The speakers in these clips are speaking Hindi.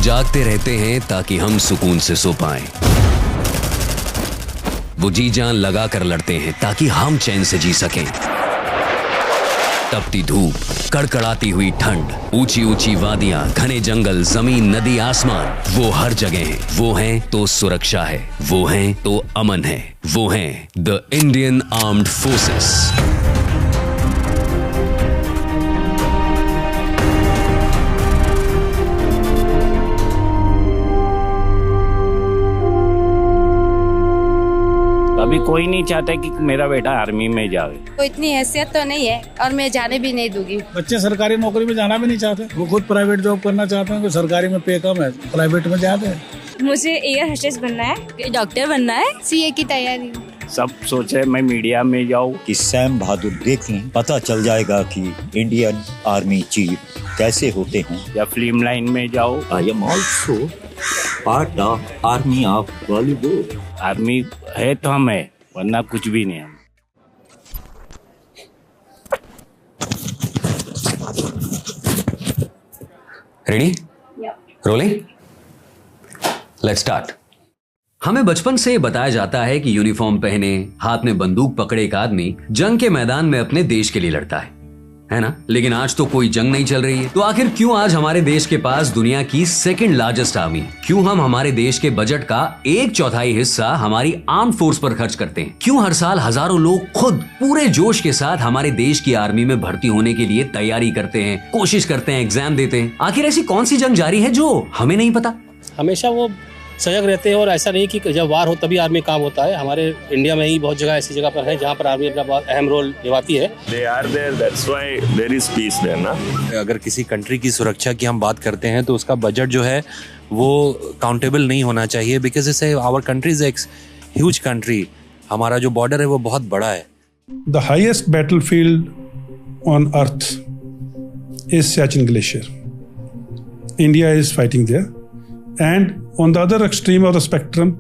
जागते रहते हैं ताकि हम सुकून से सो पाएं। वो जी जान लगा कर लड़ते हैं ताकि हम चैन से जी सकें। तपती धूप, कड़कड़ाती हुई ठंड, ऊंची ऊंची वादियां, घने जंगल, जमीन, नदी, आसमान, वो हर जगह हैं। वो हैं तो सुरक्षा है, वो हैं तो अमन है, वो हैं द इंडियन आर्म्ड फोर्सेस। अभी कोई नहीं चाहता कि मेरा बेटा आर्मी में जाए। तो इतनी हैसियत तो नहीं है और मैं जाने भी नहीं दूंगी। बच्चे सरकारी नौकरी में जाना भी नहीं चाहते, वो खुद प्राइवेट जॉब करना चाहते हैं। सरकारी में पे कम है, प्राइवेट में जाते हैं। मुझे एयर होस्टेस बनना है, डॉक्टर बनना है, सीए की तैयारी। सब सोचे मैं मीडिया में जाऊँ कि सैम बहादुर देख लें, पता चल जाएगा कि इंडियन आर्मी चीफ कैसे होते हैं। या फिल्म लाइन में जाऊँ। I am also part of army of Bollywood. Army है तो हम है, वरना कुछ भी नहीं हम। रेडी? रोलिंग? Let's start. हमें बचपन से बताया जाता है कि यूनिफॉर्म पहने, हाथ में बंदूक पकड़े एक आदमी जंग के मैदान में अपने देश के लिए लड़ता है ना? लेकिन आज तो कोई जंग नहीं चल रही है, तो आखिर क्यों आज हमारे देश के पास दुनिया की सेकंड लार्जेस्ट आर्मी है? क्यों हम हमारे देश के बजट का 1/4 हिस्सा हमारी आर्म फोर्स पर खर्च करते हैं? क्यों हर साल हजारों लोग खुद पूरे जोश के साथ हमारे देश की आर्मी में भर्ती होने के लिए तैयारी करते हैं, कोशिश करते हैं, एग्जाम देते हैं? आखिर ऐसी कौन सी जंग जारी है जो हमें नहीं पता? हमेशा वो सजग रहते हैं और ऐसा नहीं कि जब वार हो तभी आर्मी काम होता है। हमारे इंडिया में ही बहुत जगह ऐसी जगह पर है जहाँ पर आर्मी अपना बहुत अहम रोल निभाती है। They are there, that's why there is peace there, ना? अगर किसी कंट्री की सुरक्षा की हम बात करते हैं तो उसका बजट जो है वो काउंटेबल नहीं होना चाहिए, बिकॉज इसे आवर कंट्री इज एक ह्यूज कंट्री। हमारा जो बॉर्डर है वो बहुत बड़ा है। The highest battlefield on earth is Siachen Glacier. India is fighting there. And on the other extreme of the spectrum,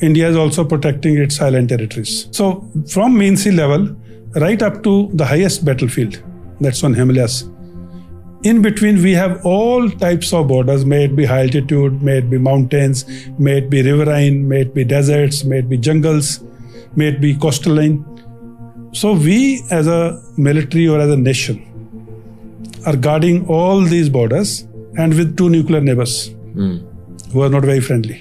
India is also protecting its highland territories. So from main sea level right up to the highest battlefield, that's on Himalayas. In between we have all types of borders, may it be high altitude, may it be mountains, may it be riverine, may it be deserts, may it be jungles, may it be coastal line. So we as a military or as a nation are guarding all these borders and with 2 nuclear neighbors. Who are not very friendly.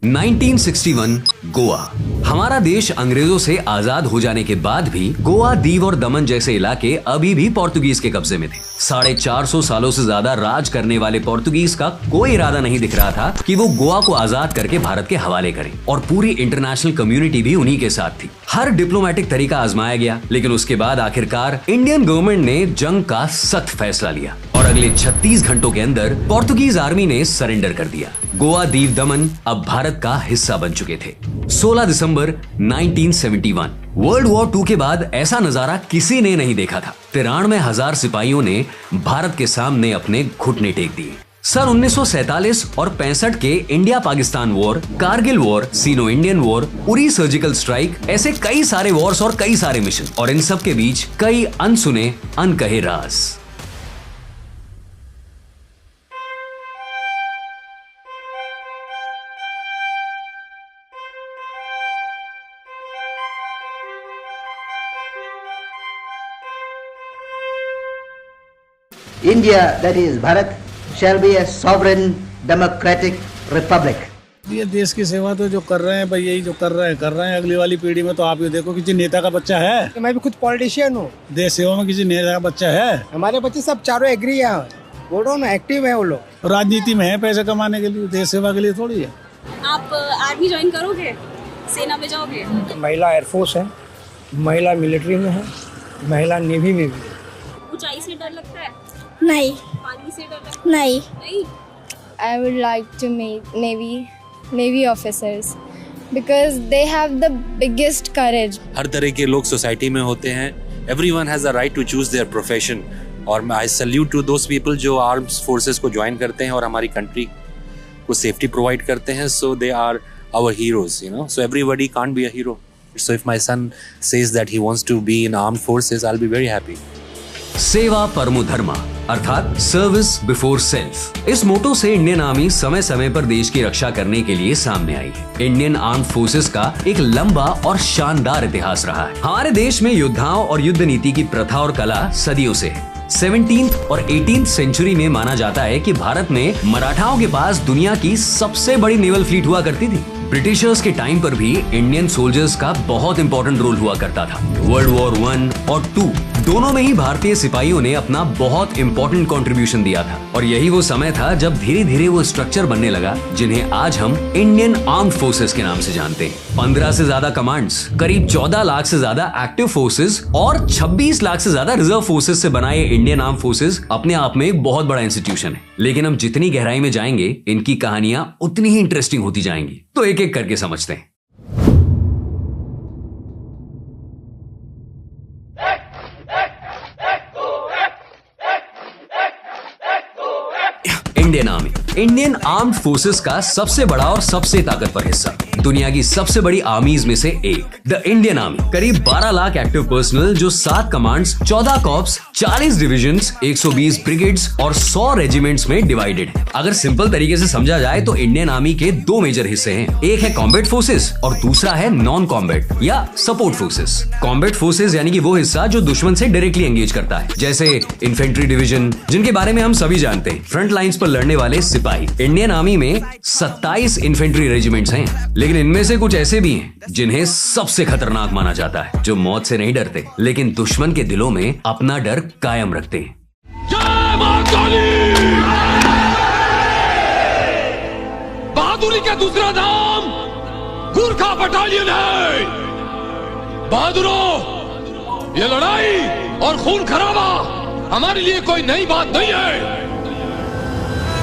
1961 Goa. हमारा देश अंग्रेजों से आजाद हो जाने के बाद भी गोवा, दीव और दमन जैसे इलाके अभी भी पोर्तुगीज के कब्जे में थे। 450 सालों से ज्यादा राज करने वाले पोर्तुगीज का कोई इरादा नहीं दिख रहा था कि वो गोवा को आजाद करके भारत के हवाले करें, और पूरी इंटरनेशनल कम्युनिटी भी उन्हीं के साथ थी। हर डिप्लोमेटिक तरीका आजमाया गया, लेकिन उसके बाद आखिरकार इंडियन गवर्नमेंट ने जंग का सख्त फैसला लिया और अगले 36 घंटों के अंदर पोर्तुगीज आर्मी ने सरेंडर कर दिया। गोवा, दीव, दमन अब भारत का हिस्सा बन चुके थे। 16 दिसंबर 1971। वर्ल्ड वॉर 2 के बाद ऐसा नजारा किसी ने नहीं देखा था। 93,000 सिपाहियों ने भारत के सामने अपने घुटने टेक दिए। सन 1947 और 65 के India Pakistan war, Kargil war, Sino Indian war, Uri surgical strike, ऐसे कई सारे वॉर्स और कई सारे मिशन, और इन सब के बीच कई अनसुने अनकहे राज। India, that is Bharat, shall be a sovereign democratic republic. ये देश की सेवा तो जो कर रहे हैं भाई, यही जो कर रहे हैं। अगली वाली पीढ़ी में तो आप ये देखो किसी नेता का बच्चा है। मैं भी खुद पॉलिटिशियन हूँ। देश सेवा में किसी नेता का बच्चा है? हमारे बच्चे सब चारों एग्री है, बोल रहा हूँ ना, एक्टिव है वो लोग। राजनीति में है पैसे कमाने के लिए, देश सेवा के लिए थोड़ी है। आप आर्मी ज्वाइन करोगे, सेना में जाओगे? महिला एयरफोर्स है, महिला मिलिट्री में है, महिला नेवी में भी। ऊंचाई से डर लगता है? नहीं। पानी से डर लगता है? नहीं। I would like to meet Navy officers because they have the biggest courage. हर तरह के लोग सोसाइटी में होते हैं। Everyone has a right to choose their profession. और I salute to those people जो आर्म्स फोर्सेस को ज्वाइन करते हैं और हमारी कंट्री को सेफ्टी प्रोवाइड करते हैं. So they are our heroes, you know. So everybody can't be a hero. So if my son says that he wants to be in armed forces, I'll be very happy. सेवा परमो धर्मा. अर्थात सर्विस बिफोर सेल्फ। इस मोटो से इंडियन आर्मी समय समय पर देश की रक्षा करने के लिए सामने आई है। इंडियन आर्म फोर्सेस का एक लंबा और शानदार इतिहास रहा है। हमारे देश में योद्धाओं और युद्ध नीति की प्रथा और कला सदियों से है। 17th और 18th सेंचुरी में माना जाता है कि भारत में मराठाओं के पास दुनिया की सबसे बड़ी नेवल फ्लीट हुआ करती थी। ब्रिटिशर्स के टाइम पर भी इंडियन सोल्जर्स का बहुत इंपॉर्टेंट रोल हुआ करता था। वर्ल्ड वॉर 1 और 2 दोनों में ही भारतीय सिपाहियों ने अपना बहुत इंपॉर्टेंट कंट्रीब्यूशन दिया था और यही वो समय था जब धीरे धीरे वो स्ट्रक्चर बनने लगा जिन्हें आज हम इंडियन आर्म्ड फोर्सेस के नाम से जानते हैं। 15 से ज्यादा कमांड्स, करीब 14 लाख से ज्यादा एक्टिव फोर्सेस और 26 लाख से ज्यादा रिजर्व फोर्सेस से बना ये इंडियन आर्म फोर्सेस अपने आप में एक बहुत बड़ा इंस्टीट्यूशन है। लेकिन हम जितनी गहराई में जाएंगे इनकी कहानियां उतनी ही इंटरेस्टिंग होती जाएंगी। तो एक एक करके समझते हैं। Indian army Indian armed forces का सबसे बड़ा और सबसे ताकतवर हिस्सा, दुनिया की सबसे बड़ी आर्मीज में से एक। द इंडियन आर्मी करीब 12 लाख एक्टिव पर्सनल जो 7 कमांड्स, 14 कॉर्प्स, 40 डिविजन्स, 120 ब्रिगेड्स और 100 रेजिमेंट्स में डिवाइडेड है। अगर सिंपल तरीके से समझा जाए तो इंडियन आर्मी के 2 मेजर हिस्से हैं। एक है कॉम्बैट फोर्सेस और दूसरा है नॉन कॉम्बैट या सपोर्ट फोर्सेस। कॉम्बैट फोर्सेस यानी कि वो हिस्सा जो दुश्मन से डायरेक्टली एंगेज करता है, जैसे इन्फेंट्री डिवीजन जिनके बारे में हम सभी जानते हैं, फ्रंट लाइंस पर लड़ने वाले सिपाही। इंडियन आर्मी में 27 इन्फेंट्री रेजिमेंट्स हैं, लेकिन इनमें से कुछ ऐसे भी हैं जिन्हें सबसे खतरनाक माना जाता है, जो मौत से नहीं डरते लेकिन दुश्मन के दिलों में अपना डर कायम रखते हैं। जय मां काली! बहादुरी का दूसरा नाम गोरखा बटालियन है। बहादुरों, ये लड़ाई और खून खराबा हमारे लिए कोई नई बात नहीं है।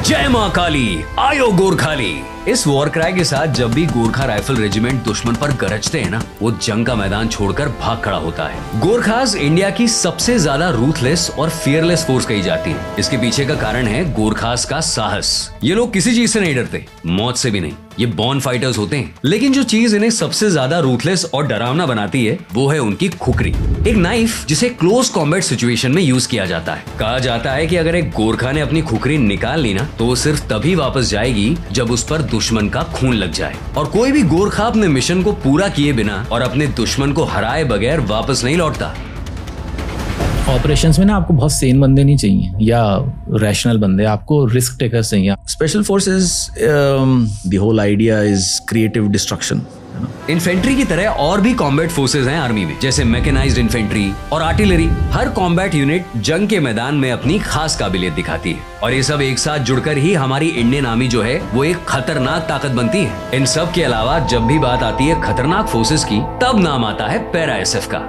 जय मां काली, आयो गोरखाली। इस वॉर क्राई के साथ जब भी गोरखा राइफल रेजिमेंट दुश्मन पर गरजते हैं ना, वो जंग का मैदान छोड़कर भाग खड़ा होता है। गोरखास इंडिया की सबसे ज्यादा रूथलेस और फियरलेस फोर्स कही जाती है। इसके पीछे का कारण है गोरखास का साहस। ये लोग किसी चीज से नहीं डरते, मौत से भी नहीं। ये बॉर्न फाइटर्स होते हैं, लेकिन जो चीज इन्हें सबसे ज्यादा रूथलेस और डरावना बनाती है वो है उनकी खुकरी, एक नाइफ जिसे क्लोज कॉम्बैट सिचुएशन में यूज किया जाता है। कहा जाता है कि अगर एक गोरखा ने अपनी खुकरी निकाल ली ना, तो वो सिर्फ तभी वापस जाएगी जब उस पर दुश्मन का खून लग जाए। और कोई भी गोरखा अपने मिशन को पूरा किए बिना और अपने दुश्मन को हराए बगैर वापस नहीं लौटता। ऑपरेशंस में ना आपको बहुत सेन बंदे नहीं चाहिए या रैशनल बंदे, आपको रिस्क टेकर्स चाहिए। Special forces, the whole idea is creative destruction. Infantry की तरह और भी कॉम्बैट फोर्सेस हैं आर्मी में, जैसे मैकेनाइज्ड इन्फेंट्री और आर्टिलरी। हर कॉम्बैट यूनिट जंग के मैदान में अपनी खास काबिलियत दिखाती है और ये सब एक साथ जुड़कर ही हमारी इंडियन आर्मी जो है वो एक खतरनाक ताकत बनती है। इन सब के अलावा जब भी बात आती है खतरनाक फोर्सेस की, तब नाम आता है पैरा एसएफ का।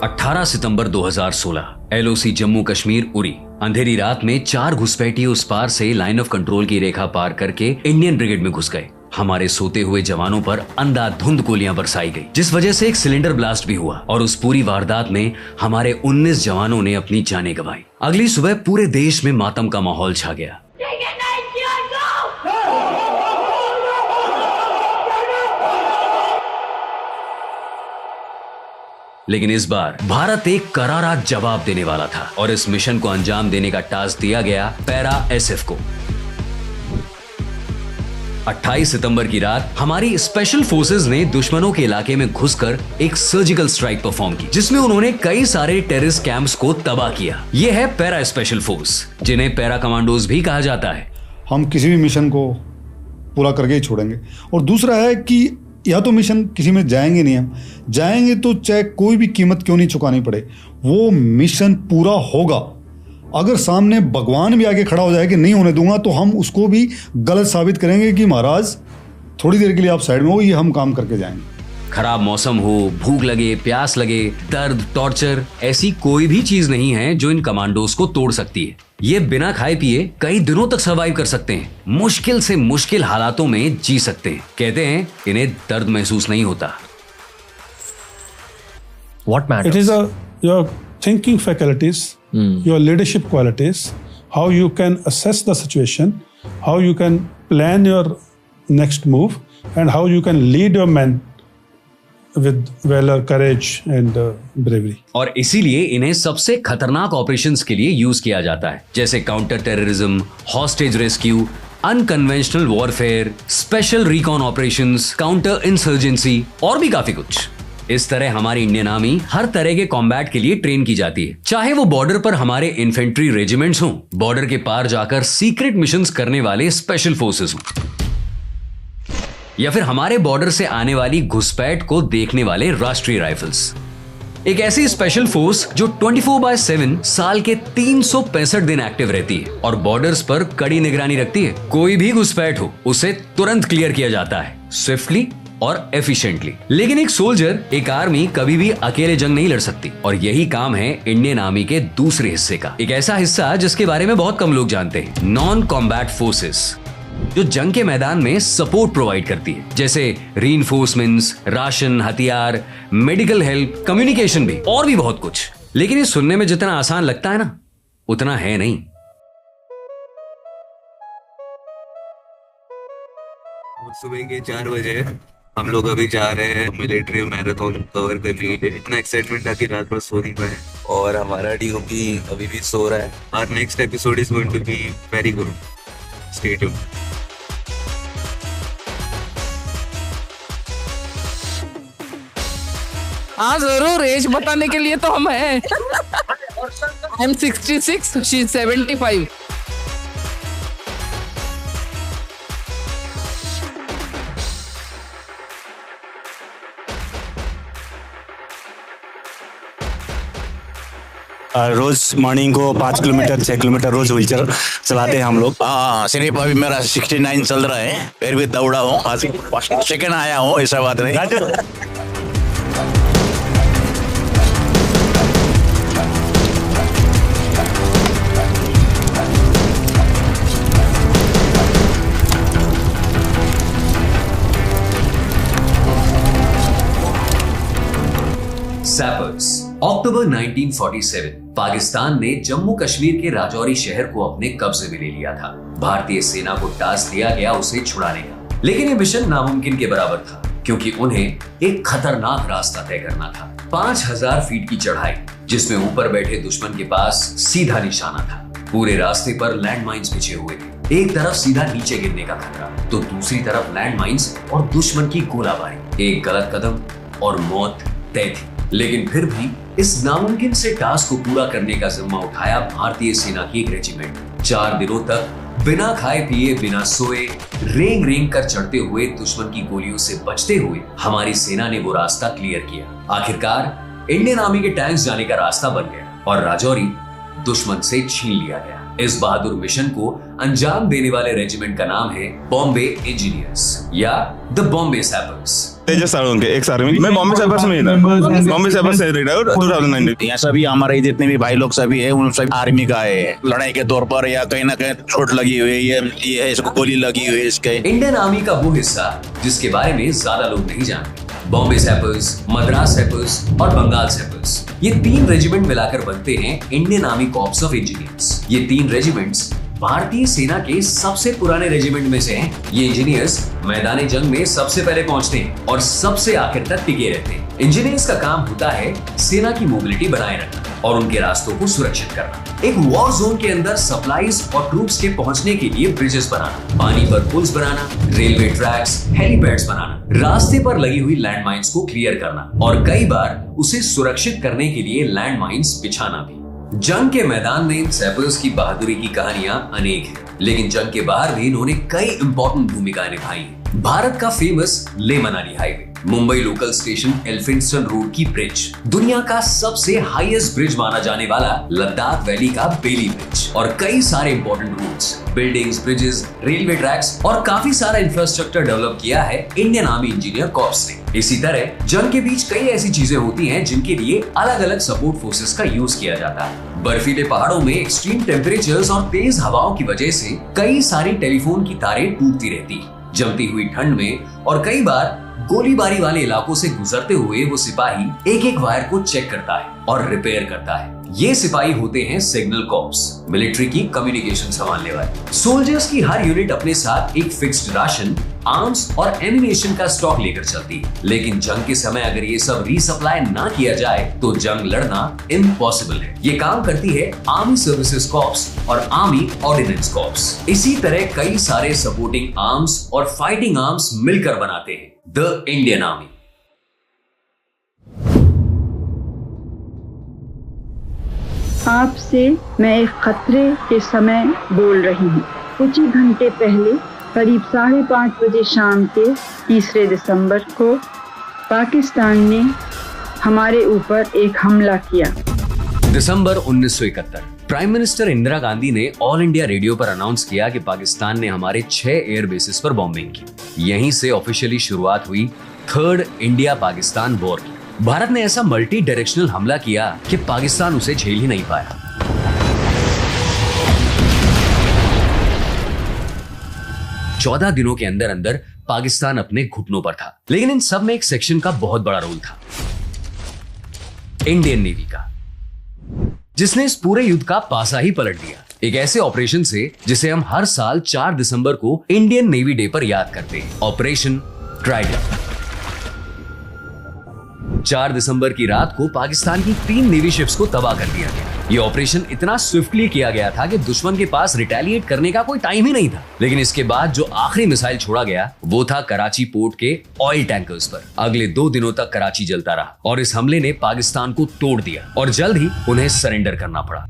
18 सितंबर 2016 एलओसी जम्मू कश्मीर उरी। अंधेरी रात में 4 घुसपैठिए उस पार से लाइन ऑफ कंट्रोल की रेखा पार करके इंडियन ब्रिगेड में घुस गए। हमारे सोते हुए जवानों पर अंधाधुंध गोलियां बरसाई गई, जिस वजह से एक सिलेंडर ब्लास्ट भी हुआ और उस पूरी वारदात में हमारे 19 जवानों ने अपनी जानें गंवाई। अगली सुबह पूरे देश में मातम का माहौल छा गया। लेकिन इस बार भारत एक करारा जवाब देने वाला था और इस मिशन को अंजाम देने का टास्क दिया गया पैरा एसएफ को। 28 सितंबर की रात हमारी स्पेशल फोर्सेस ने दुश्मनों के इलाके में घुसकर एक सर्जिकल स्ट्राइक परफॉर्म की, जिसमें उन्होंने कई सारे टेररिस्ट कैंप्स को तबाह किया। यह है पैरा स्पेशल फोर्स, जिन्हें पैरा कमांडोज भी कहा जाता है। हम किसी भी मिशन को पूरा करके ही छोड़ेंगे। और दूसरा है कि या तो मिशन किसी में जाएंगे नहीं, हम जाएंगे तो चाहे कोई भी कीमत क्यों नहीं चुकानी पड़े, वो मिशन पूरा होगा। अगर सामने भगवान भी आके खड़ा हो जाए कि नहीं होने दूंगा, तो हम उसको भी गलत साबित करेंगे कि महाराज थोड़ी देर के लिए आप साइड में हो, ये हम काम करके जाएंगे। खराब मौसम हो, भूख लगे, प्यास लगे, दर्द, टॉर्चर, ऐसी कोई भी चीज नहीं है जो इन कमांडोज को तोड़ सकती है। ये बिना खाए पिए कई दिनों तक सर्वाइव कर सकते हैं, मुश्किल से मुश्किल हालातों में जी सकते हैं। कहते हैं इन्हें दर्द महसूस नहीं होता। What matters? It is your thinking faculties, your leadership qualities, how you can assess the situation, how you can plan your next move, and how you can lead your men with valor, courage, and bravery. और इसीलिए इन्हें सबसे खतरनाक ऑपरेशंस के लिए यूज किया जाता है, जैसे counter terrorism, hostage rescue, unconventional warfare, special recon operations, counter insurgency और भी काफी कुछ। इस तरह हमारी इंडियन आर्मी हर तरह के कॉम्बैट के लिए ट्रेन की जाती है, चाहे वो बॉर्डर पर हमारे इन्फेंट्री रेजिमेंट्स हों, बॉर्डर के पार जाकर सीक्रेट मिशंस करने वाले स्पेशल फोर्सेस हों, या फिर हमारे बॉर्डर से आने वाली घुसपैठ को देखने वाले राष्ट्रीय राइफल्स। एक ऐसी स्पेशल फोर्स जो 24/7 साल के 365 दिन एक्टिव रहती है और बॉर्डर्स पर कड़ी निगरानी रखती है। कोई भी घुसपैठ हो उसे तुरंत क्लियर किया जाता है, स्विफ्टली और एफिशिएंटली। लेकिन एक सोल्जर, एक आर्मी कभी भी अकेले जंग नहीं लड़ सकती, और यही काम है इंडियन आर्मी के दूसरे हिस्से का। एक ऐसा हिस्सा जिसके बारे में बहुत कम लोग जानते हैं, नॉन कॉम्बैट फोर्सेस, जो जंग के मैदान में सपोर्ट प्रोवाइड करती है, जैसे रीइंफोर्समेंट्स, राशन, हथियार, मेडिकल हेल्प, कम्युनिकेशन भी और भी बहुत कुछ। लेकिन ये सुनने में जितना आसान लगता है ना, उतना है नहीं। सुबह के 4 बजे हम लोग अभी जा रहे हैं मिलिट्री मैराथन कवर करने के लिए। इतना एक्साइटमेंट था कि रात भर सो नहीं पाए, और हमारा डीओपी अभी भी सो रहा है। और next episode is going to be very good, stay tuned. हाँ जरूर, एज बताने के लिए तो हम हैं। I am 66, she is 75। रोज मॉर्निंग को 5 किलोमीटर 6 किलोमीटर रोज व्हीलचेयर चलाते हैं हम लोग। हाँ, सिर्फ अभी मेरा 69 चल रहा है, फिर भी दौड़ा हूँ, आज सेकंड आया हूँ, ऐसा बात नहीं। सैपर्स। अक्टूबर 1947 पाकिस्तान ने जम्मू कश्मीर के राजौरी शहर को अपने कब्जे में ले लिया था। भारतीय सेना को टास्क दिया गया उसे छुड़ाने का, लेकिन ये मिशन नामुमकिन के बराबर था, क्योंकि उन्हें एक खतरनाक रास्ता तय करना था। 5000 फीट की चढ़ाई, जिसमें ऊपर बैठे दुश्मन के पास सीधा निशाना था। पूरे रास्ते पर लैंडमाइंस बिछे हुए थे, एक तरफ सीधा नीचे गिरने का खतरा, तो दूसरी तरफ लैंडमाइंस और दुश्मन की गोलाबारी। एक गलत कदम और मौत तय थी। लेकिन फिर भी इस नामुमकिन से टास्क को पूरा करने का जिम्मा उठाया भारतीय सेना की एक रेजिमेंट। 4 दिनों तक बिना खाए पिए, बिना सोए, रेंग रेंग कर चढ़ते हुए दुश्मन की गोलियों से बचते हुए हमारी सेना ने वो रास्ता क्लियर किया। आखिरकार इंडियन आर्मी के टैंक्स जाने का रास्ता बन गया और राजौरी दुश्मन से छीन लिया गया। इस बहादुर मिशन को अंजाम देने वाले रेजिमेंट का नाम है बॉम्बे इंजीनियर्स या द बॉम्बे सैपर्स। तेजस के एक आर्मी, मैं बॉम्बे सैपर्स में था, बॉम्बे सैपर्स से रिटायर्ड 2009। यहाँ सभी हमारे जितने भी भाई लोग सभी है, उन सभी आर्मी का है। लड़ाई के तौर पर या कहीं ना कहीं चोट लगी हुई है, ये इसको गोली लगी हुई है इसके। इंडियन आर्मी का वो हिस्सा जिसके बारे में ज्यादा लोग नहीं जानते, बॉम्बे सैपर्स, मद्रास सैपर्स और बंगाल सैपर्स, ये 3 रेजिमेंट मिलाकर बनते हैं Indian army corps of engineers. ये 3 रेजिमेंट्स भारतीय सेना के सबसे पुराने रेजिमेंट में से हैं। ये इंजीनियर्स मैदानी जंग में सबसे पहले पहुंचते हैं और सबसे आखिर तक टिके रहते हैं। इंजीनियर्स का काम होता है सेना की मोबिलिटी बनाए रखना और उनके रास्तों को सुरक्षित करना। एक वॉर जोन के अंदर सप्लाईज और ट्रूप्स के पहुंचने के लिए ब्रिजेस बनाना, पानी पर पुल्स बनाना, रेलवे ट्रैक्स, हेलीपैड्स बनाना, रास्ते पर लगी हुई लैंडमाइंस को क्लियर करना और कई बार उसे सुरक्षित करने के लिए लैंडमाइंस बिछाना भी। जंग के मैदान में सैपर्स की बहादुरी की कहानियां अनेक हैं, लेकिन जंग के बाहर भी इन्होंने कई इंपॉर्टेंट भूमिकाएं निभाई हैं। भारत का famous Leh Manali highway, Mumbai local station Elphinstone road की ब्रिज, दुनिया का सबसे हाईएस्ट ब्रिज माना जाने वाला लद्दाख वैली का बेली ब्रिज और कई सारे important routes, buildings, bridges, railway tracks और काफी सारा इंफ्रास्ट्रक्चर डेवलप किया है इंडियन आर्मी इंजीनियर कॉर्प्स ने। इसी तरह जंग के बीच कई ऐसी चीजें होती हैं जिनके लिए अलग अलग सपोर्ट फोर्सेस का यूज किया जाता है। बर्फीले पहाड़ों में एक्सट्रीम टेम्परेचर्स और तेज हवाओं की वजह से कई सारी टेलीफोन की तारें टूटती रहती हैं। जमती हुई ठंड में और कई बार गोलीबारी वाले इलाकों से गुजरते हुए वो सिपाही एक एक वायर को चेक करता है और रिपेयर करता है। ये सिपाही होते हैं सिग्नल कॉर्प्स, मिलिट्री की कम्युनिकेशन संभालने वाले। सोल्जर्स की हर यूनिट अपने साथ एक फिक्स्ड राशन, आर्म्स और एम्यूनेशन का स्टॉक लेकर चलती है। लेकिन जंग के समय अगर ये सब रीसप्लाई ना किया जाए तो जंग लड़ना इम्पॉसिबल है। ये काम करती है आर्मी सर्विसेज कॉर्प्स और आर्मी ऑर्डिनेंस कॉर्प्स। इसी तरह कई सारे सपोर्टिंग आर्म्स और फाइटिंग आर्म्स मिलकर बनाते हैं द इंडियन आर्मी। आपसे मैं एक खतरे के समय बोल रही हूँ। कुछ ही घंटे पहले करीब 5:30 बजे शाम के 3 दिसंबर को पाकिस्तान ने हमारे ऊपर एक हमला किया। दिसंबर 1971 प्राइम मिनिस्टर इंदिरा गांधी ने ऑल इंडिया रेडियो पर अनाउंस किया कि पाकिस्तान ने हमारे 6 एयर बेसिस पर बॉम्बिंग की। यहीं से ऑफिशियली शुरुआत हुई थर्ड इंडिया पाकिस्तान वॉर की। भारत ने ऐसा मल्टी डायरेक्शनल हमला किया कि पाकिस्तान उसे झेल ही नहीं पाया। चौदह दिनों के अंदर अंदर पाकिस्तान अपने घुटनों पर था। लेकिन इन सब में एक सेक्शन का बहुत बड़ा रोल था, इंडियन नेवी का, जिसने इस पूरे युद्ध का पासा ही पलट दिया। एक ऐसे ऑपरेशन से जिसे हम हर साल 4 दिसंबर को इंडियन नेवी डे पर याद करते हैं, ऑपरेशन ट्राइडेंट। 4 दिसंबर की रात को पाकिस्तान की 3 नेवी शिप्स को तबाह कर दिया गया। ये ऑपरेशन इतना स्विफ्टली किया गया था कि दुश्मन के पास रिटेलिएट करने का कोई टाइम ही नहीं था। लेकिन इसके बाद जो आखिरी मिसाइल छोड़ा गया वो था कराची पोर्ट के ऑयल टैंकर्स पर। अगले 2 दिनों तक कराची जलता रहा और इस हमले ने पाकिस्तान को तोड़ दिया और जल्द ही उन्हें सरेंडर करना पड़ा।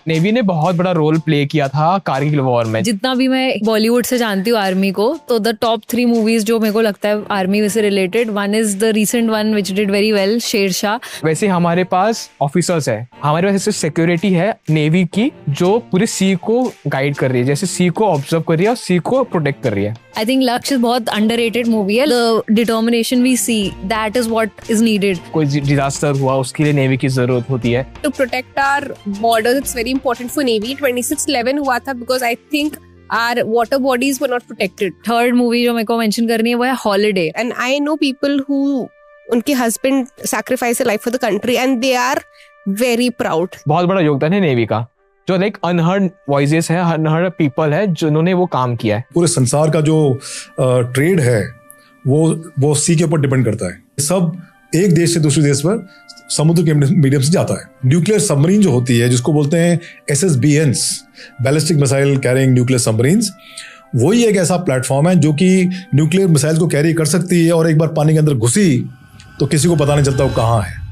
नेवी ने बहुत बड़ा रोल प्ले किया था कारगिल वॉर में। जितना भी मैं बॉलीवुड से जानती हूँ आर्मी को, तो द टॉप 3 मूवीज जो मेरे को लगता है आर्मी से related, one is the recent one which did very well, Shershaah. वैसे हमारे पास ऑफिसर्स है, हमारे पास सिक्योरिटी है नेवी की जो पूरे सी को गाइड कर रही है, जैसे सी को ऑब्जर्व कर रही है और सी को प्रोटेक्ट कर रही है। आई थिंक लक्ष्य बहुत अंडररेटेड मूवी है। The determination we see, that is what is needed. कोई डिजास्टर हुआ उसके लिए नेवी की जरूरत होती है। To protect our borders it's very important for navy. 26/11 हुआ था because I think our water bodies were not protected. Third movie जो मेरे को मेंशन करनी है वो है Holiday. And I know people who उनके husband sacrifice their life for the country and they are very proud. बहुत बड़ा योगदान है नेवी का, जो लाइक अनहर्ड वॉइसेस है, अनहर्ड पीपल है जिन्होंने वो काम किया है। पूरे संसार का जो ट्रेड है वो सी के ऊपर डिपेंड करता है। सब एक देश से दूसरे देश पर समुद्र के मीडियम से जाता है। न्यूक्लियर सबमरीन जो होती है, जिसको बोलते हैं SSBNs, ballistic missile carrying nuclear submarines, वही एक ऐसा प्लेटफॉर्म है जो कि न्यूक्लियर मिसाइल को कैरी कर सकती है और एक बार पानी के अंदर घुसी तो किसी को पता नहीं चलता वो कहाँ है।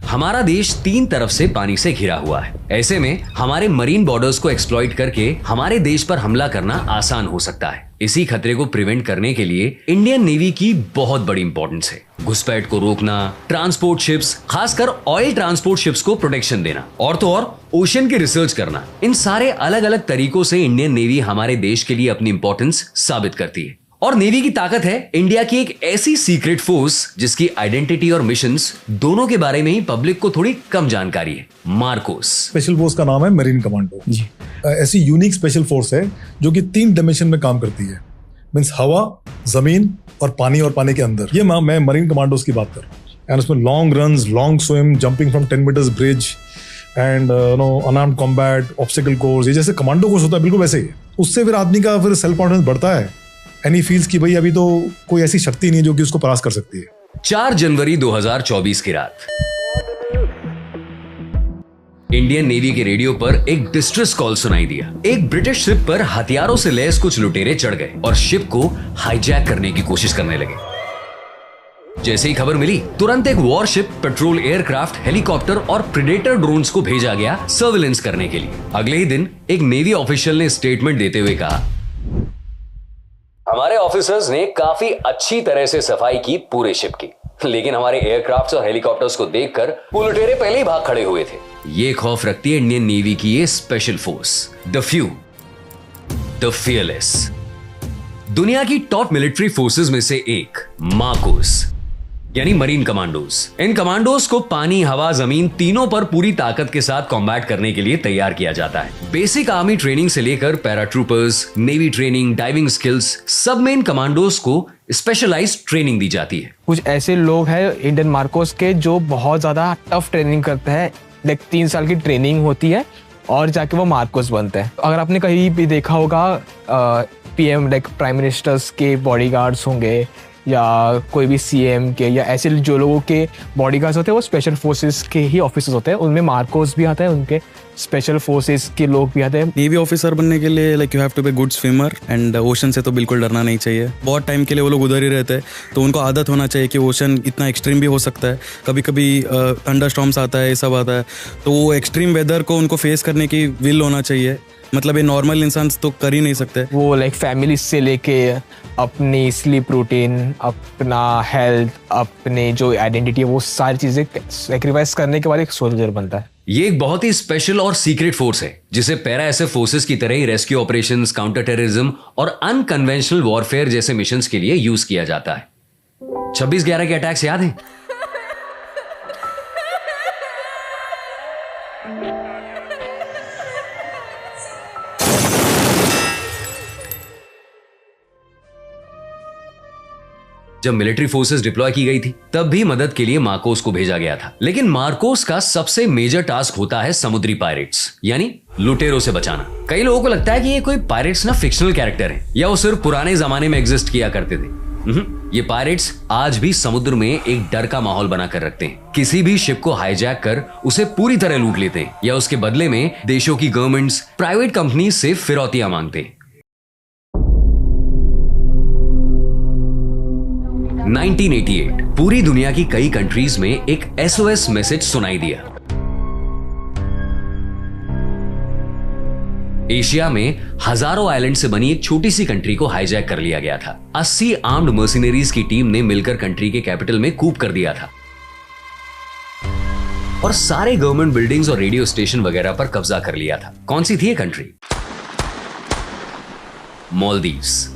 हमारा देश 3 तरफ से पानी से घिरा हुआ है। ऐसे में हमारे मरीन बॉर्डर्स को एक्सप्लॉइट करके हमारे देश पर हमला करना आसान हो सकता है। इसी खतरे को प्रिवेंट करने के लिए इंडियन नेवी की बहुत बड़ी इंपॉर्टेंस है। घुसपैठ को रोकना, ट्रांसपोर्ट शिप्स, खासकर ऑयल ट्रांसपोर्ट शिप्स को प्रोटेक्शन देना, और तो और ओशन की रिसर्च करना। इन सारे अलग अलग तरीकों से इंडियन नेवी हमारे देश के लिए अपनी इंपॉर्टेंस साबित करती है। और नेवी की ताकत है इंडिया की एक ऐसी सीक्रेट फोर्स जिसकी आइडेंटिटी और मिशंस दोनों के बारे में ही पब्लिक को थोड़ी कम जानकारी है, मार्कोस। स्पेशल फोर्स का नाम है मरीन कमांडो। ऐसी यूनिक स्पेशल फोर्स है जो कि 3 डायमेंशन में काम करती है, मींस हवा, जमीन और पानी के अंदर। ये मैं मरीन कमांडोज की बात कर रहा हूँ। एंड उसमें long runs, long swim, jumping from 10 metres bridge and unarmed combat, obstacle course, ये जैसे कमांडो कोर्स होता है बिल्कुल वैसे ही। उससे फिर आदमी का फिर सेल्फ कॉन्फिडेंस बढ़ता है एंड ही फील्स कि भाई अभी तो कोई ऐसी शक्ति नहीं है जो कि उसको परास्त कर सकती है। 4 जनवरी 2024 की रात इंडियन नेवी के रेडियो पर एक डिस्ट्रेस कॉल सुनाई दिया। एक ब्रिटिश शिप पर हथियारों से लैस कुछ लुटेरे चढ़ गए और शिप को हाईजैक करने की कोशिश करने लगे। जैसे ही खबर मिली, तुरंत एक वॉरशिप, पेट्रोल एयरक्राफ्ट, हेलीकॉप्टर और प्रेडेटर ड्रोन्स को भेजा गया सर्विलेंस करने के लिए। अगले ही दिन एक नेवी ऑफिशियल ने स्टेटमेंट देते हुए कहा, हमारे ऑफिसर्स ने काफी अच्छी तरह से सफाई की पूरे शिप की, लेकिन हमारे एयरक्राफ्ट्स और हेलीकॉप्टर्स को देखकर वो लुटेरे पहले ही भाग खड़े हुए थे। ये खौफ रखती है इंडियन नेवी की ये special force, the few, the fearless. दुनिया की टॉप मिलिट्री फोर्सेस में से एक, मार्कोस यानी मरीन कमांडोज। इन कमांडोज को पानी, हवा, जमीन तीनों पर पूरी ताकत के साथ कॉम्बैट करने के लिए तैयार किया जाता है। बेसिक आर्मी ट्रेनिंग से लेकर paratroopers, navy training, diving skills, सब में इन कमांडोज को स्पेशलाइज्ड ट्रेनिंग दी जाती है। कुछ ऐसे लोग हैं इंडियन मार्कोस के जो बहुत ज्यादा टफ ट्रेनिंग करते हैं, लाइक 3 साल की ट्रेनिंग होती है और जाके वो मार्कोस बनते हैं। अगर आपने कहीं भी देखा होगा PM लाइक प्राइम मिनिस्टर्स के बॉडीगार्ड्स होंगे या कोई भी CM के या ऐसे जो लोगों के बॉडीगार्ड्स होते हैं वो स्पेशल फोर्सेस के ही ऑफिसर्स होते हैं। उनमें मार्कोस भी आता है, उनके स्पेशल फोर्सेस के लोग भी आते हैं। नेवी ऑफिसर बनने के लिए like you have to be good swimmer and ocean से तो बिल्कुल डरना नहीं चाहिए। बहुत टाइम के लिए वो लोग उधर ही रहते हैं, तो उनको आदत होना चाहिए कि ओशन इतना एक्सट्रीम भी हो सकता है, कभी कभी थंडरस्टॉर्म्स आता है, ये सब आता है, तो वो एक्सट्रीम वेदर को उनको फेस करने की विल होना चाहिए। मतलब ये नॉर्मल इंसान तो कर ही नहीं सकते। वो लाइक फैमिली से लेके अपनी स्लीप रूटीन, अपना हेल्थ, अपने जो आइडेंटिटी है, वो सारी चीज़ें सेक्रीफाइस करने के बाद एक सोल्जर बनता है। ये एक बहुत ही स्पेशल और सीक्रेट फोर्स है जिसे पैरा एसएफ फोर्सेस की तरह ही रेस्क्यू ऑपरेशंस, काउंटर टेररिज्म और अनकन्वेंशनल वॉरफेयर जैसे मिशंस के लिए यूज किया जाता है। 26/11 के अटैक्स याद है? जब मिलिट्री फोर्सेस डिप्लॉय की गई थी तब भी मदद के लिए मार्कोस को भेजा गया था, लेकिन मार्कोस का सबसे मेजर टास्क होता है समुद्री पायरेट्स यानी लुटेरों से बचाना। कई लोगों को लगता है कि ये कोई पायरेट्स ना फिक्शनल कैरेक्टर है या वो सिर्फ पुराने जमाने में एग्जिस्ट किया करते थे। ये पायरेट्स आज भी समुद्र में एक डर का माहौल बनाकर रखते हैं। किसी भी शिप को हाईजैक कर उसे पूरी तरह लूट लेते हैं या उसके बदले में देशों की गवर्नमेंट्स, प्राइवेट कंपनी से फिरौतियां मांगते हैं। 1988 पूरी दुनिया की कई कंट्रीज में एक SOS मैसेज सुनाई दिया। एशिया में हजारों आइलैंड से बनी एक छोटी सी कंट्री को हाईजैक कर लिया गया था। 80 आर्म्ड मर्सिनरीज की टीम ने मिलकर कंट्री के कैपिटल में कूप कर दिया था और सारे गवर्नमेंट बिल्डिंग्स और रेडियो स्टेशन वगैरह पर कब्जा कर लिया था। कौन सी थी ये कंट्री? मालदीव्स।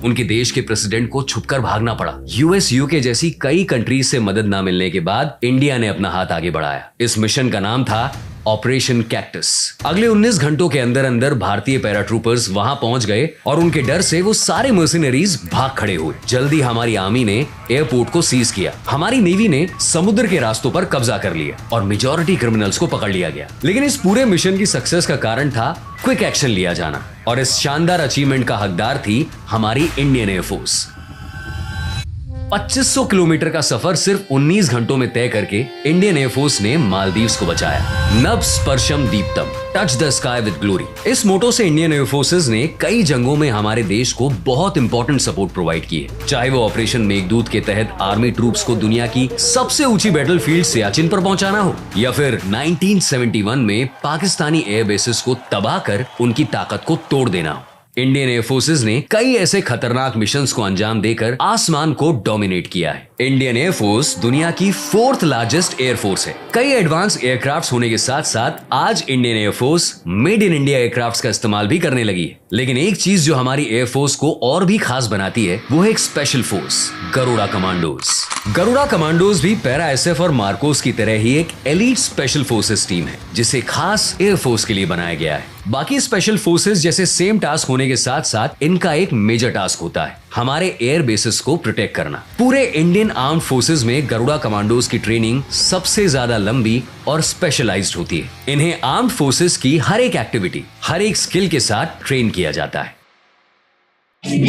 उनके देश के प्रेसिडेंट को छुपकर भागना पड़ा। US, UK जैसी कई कंट्रीज से मदद ना मिलने के बाद इंडिया ने अपना हाथ आगे बढ़ाया। इस मिशन का नाम था ऑपरेशन कैक्टस। अगले 19 घंटों के अंदर अंदर भारतीय पैराट्रूपर्स वहां पहुंच गए और उनके डर से वो सारे मर्सिनरीज भाग खड़े हुए। जल्दी हमारी आर्मी ने एयरपोर्ट को सीज किया। हमारी नेवी ने समुद्र के रास्तों पर कब्जा कर लिया और मेजॉरिटी क्रिमिनल्स को पकड़ लिया गया। लेकिन इस पूरे मिशन की सक्सेस का कारण था क्विक एक्शन लिया जाना और इस शानदार अचीवमेंट का हकदार थी हमारी इंडियन एयरफोर्स। 2500 किलोमीटर का सफर सिर्फ 19 घंटों में तय करके इंडियन एयरफोर्स ने मालदीव्स को बचाया। नभ स्पर्शम दीप्तम, touch the sky with glory. इस मोटो से इंडियन एयरफोर्सेस ने कई जंगों में हमारे देश को बहुत इंपॉर्टेंट सपोर्ट प्रोवाइड किए, चाहे वो ऑपरेशन मेघदूत के तहत आर्मी ट्रूप्स को दुनिया की सबसे ऊंची बैटलफील्ड सियाचिन पर पहुंचाना हो या फिर 1971 में पाकिस्तानी एयरबेसेस को तबाह कर उनकी ताकत को तोड़ देना हो। इंडियन एयरफोर्सेस ने कई ऐसे खतरनाक मिशंस को अंजाम देकर आसमान को डोमिनेट किया है। इंडियन एयरफोर्स दुनिया की 4th लार्जेस्ट एयरफोर्स है। कई एडवांस एयरक्राफ्ट्स होने के साथ साथ आज Indian air force made in India aircrafts का इस्तेमाल भी करने लगी है। लेकिन एक चीज जो हमारी एयरफोर्स को और भी खास बनाती है वो है एक special force, Garuda commandos. Garuda commandos भी पैरा एसएफ और मार्कोस की तरह ही एक एलीट स्पेशल फोर्सेस टीम है जिसे खास एयरफोर्स के लिए बनाया गया है। बाकी स्पेशल फोर्सेस जैसे सेम टास्क होने के साथ साथ इनका एक मेजर टास्क होता है हमारे एयर बेसिस को प्रोटेक्ट करना। पूरे इंडियन आर्म्ड फोर्सेस में गरुड़ा कमांडोज की ट्रेनिंग सबसे ज्यादा लंबी और स्पेशलाइज्ड होती है। इन्हें आर्म्ड फोर्सेस की हर एक एक्टिविटी, हर एक स्किल के साथ ट्रेन किया जाता है। जय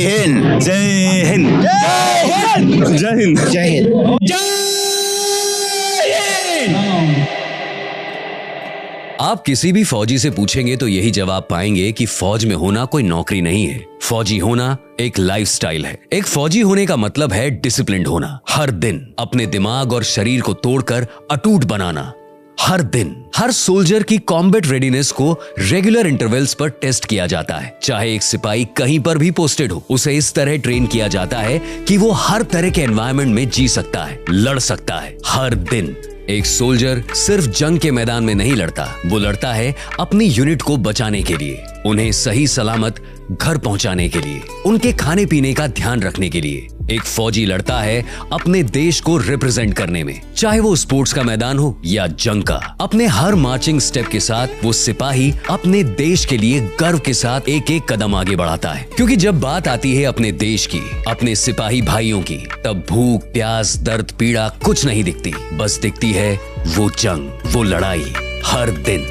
हिंद, जय हिंद, जय हिंद, जय हिंद, जय हिंद। आप किसी भी फौजी से पूछेंगे तो यही जवाब पाएंगे कि फौज में होना कोई नौकरी नहीं है। फौजी होना एक लाइफस्टाइल है। एक फौजी होने का मतलब है डिसिप्लिन्ड होना, हर दिन अपने दिमाग और शरीर को तोड़कर अटूट बनाना। हर दिन हर सोल्जर की कॉम्बैट रेडीनेस को रेगुलर इंटरवल्स पर टेस्ट किया जाता है। चाहे एक सिपाही कहीं पर भी पोस्टेड हो, उसे इस तरह ट्रेन किया जाता है कि वो हर तरह के एनवायरनमेंट में जी सकता है, लड़ सकता है। हर दिन एक सोल्जर सिर्फ जंग के मैदान में नहीं लड़ता, वो लड़ता है अपनी यूनिट को बचाने के लिए, उन्हें सही सलामत घर पहुंचाने के लिए, उनके खाने पीने का ध्यान रखने के लिए। एक फौजी लड़ता है अपने देश को रिप्रेजेंट करने में, चाहे वो स्पोर्ट्स का मैदान हो या जंग का। अपने हर मार्चिंग स्टेप के साथ वो सिपाही अपने देश के लिए गर्व के साथ एक एक कदम आगे बढ़ाता है। क्योंकि जब बात आती है अपने देश की, अपने सिपाही भाइयों की, तब भूख, प्यास, दर्द, पीड़ा कुछ नहीं दिखती, बस दिखती है वो जंग, वो लड़ाई हर दिन।